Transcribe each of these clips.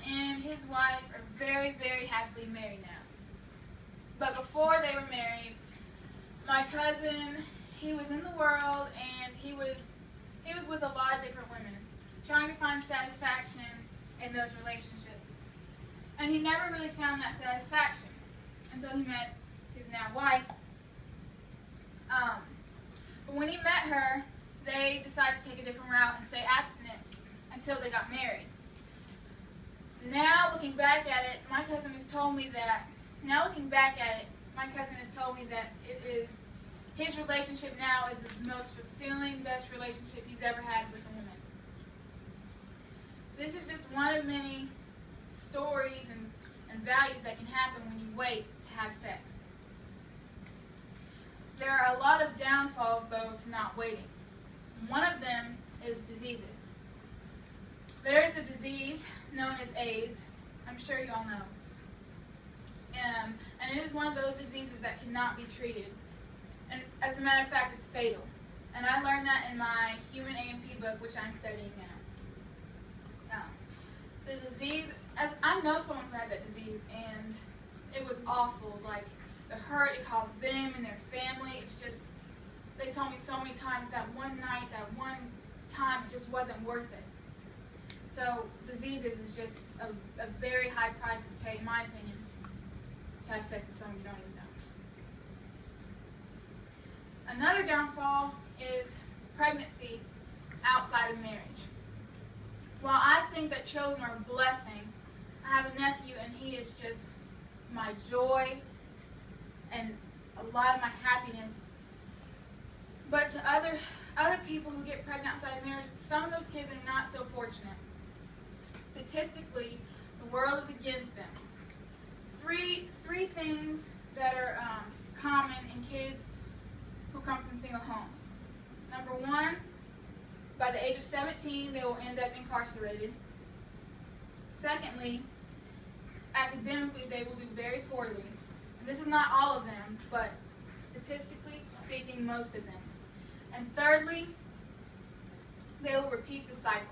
and his wife are very, very happily married now. But before they were married, my cousin, he was in the world, and he was with a lot of different women, trying to find satisfaction in those relationships. And he never really found that satisfaction until he met his now wife. But when he met her, they decided to take a different route and stay abstinent until they got married. Now looking back at it, my cousin has told me that it is his relationship now is the most fulfilling, best relationship he's ever had with a woman. This is just one of many stories and values that can happen when you wait to have sex. There are a lot of downfalls, though, to not waiting. One of them is diseases. There is a disease known as AIDS. I'm sure you all know. And it is one of those diseases that cannot be treated. And as a matter of fact, it's fatal. And I learned that in my Human A&P book, which I'm studying now. The disease, as I know someone who had that disease, and it was awful. Like, the hurt it caused them and their family, it's just, they told me so many times that one night, that one time, it just wasn't worth it. So diseases is just a very high price to pay, in my opinion, to have sex with someone you don't even know. Another downfall is pregnancy outside of marriage. While I think that children are a blessing, I have a nephew and he is just my joy and a lot of my happiness. But to other people who get pregnant outside of marriage, some of those kids are not so fortunate. Statistically, the world is against them. Three things that are common in kids who come from single homes. Number one, by the age of 17, they will end up incarcerated. Secondly, academically, they will do very poorly. And this is not all of them, but statistically speaking, most of them. And thirdly, they will repeat the cycle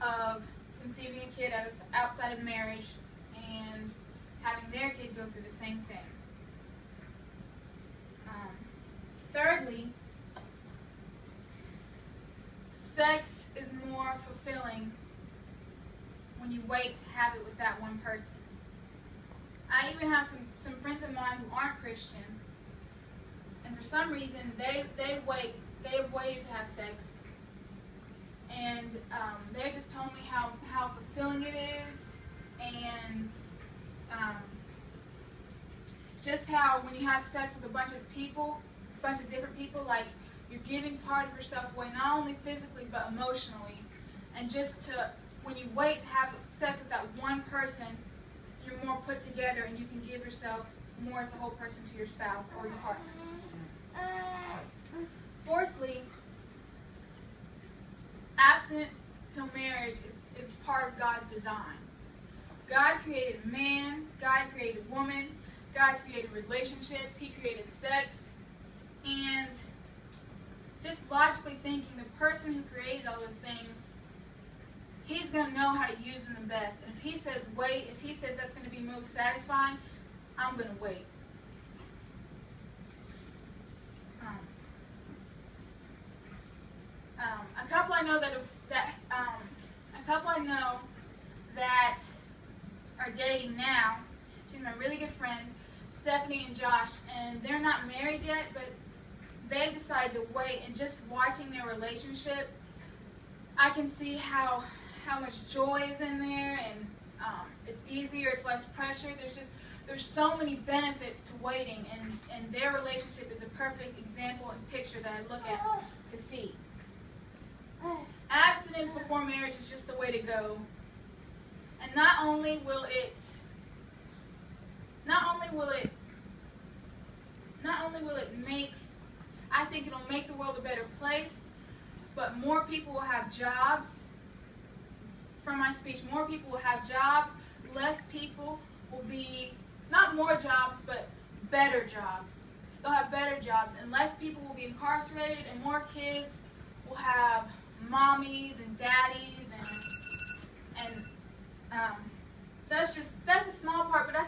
of conceiving a kid outside of marriage and having their kid go through the same thing. Thirdly, sex is more fulfilling when you wait to have it with that one person. I even have some friends of mine who aren't Christian, and for some reason they have waited to have sex, and they just told me how fulfilling it is, and just how when you have sex with a bunch of different people, like you're giving part of yourself away, not only physically but emotionally, and when you wait to have sex with that one person, you're more put together and you can give yourself more as the whole person to your spouse or your partner. Fourthly, abstinence till marriage is part of God's design. God created man, God created woman, God created relationships, He created sex, and just logically thinking, the person who created all those things, He's going to know how to use them the best. And if He says wait, if He says that's going to be most satisfying, I'm going to wait. A couple I know that are dating now. She's my really good friend, Stephanie and Josh, and they're not married yet, but they've decided to wait. And just watching their relationship, I can see how much joy is in there, and it's easier, it's less pressure. There's so many benefits to waiting, and their relationship is a perfect example and picture that I look at to see. Abstinence before marriage is just the way to go. And not only will it make, I think it'll make the world a better place, but more people will have jobs. From my speech, more people will have jobs, less people will be, not more jobs, but better jobs. They'll have better jobs, and less people will be incarcerated, and more kids will have mommies and daddies and that's a small part, but I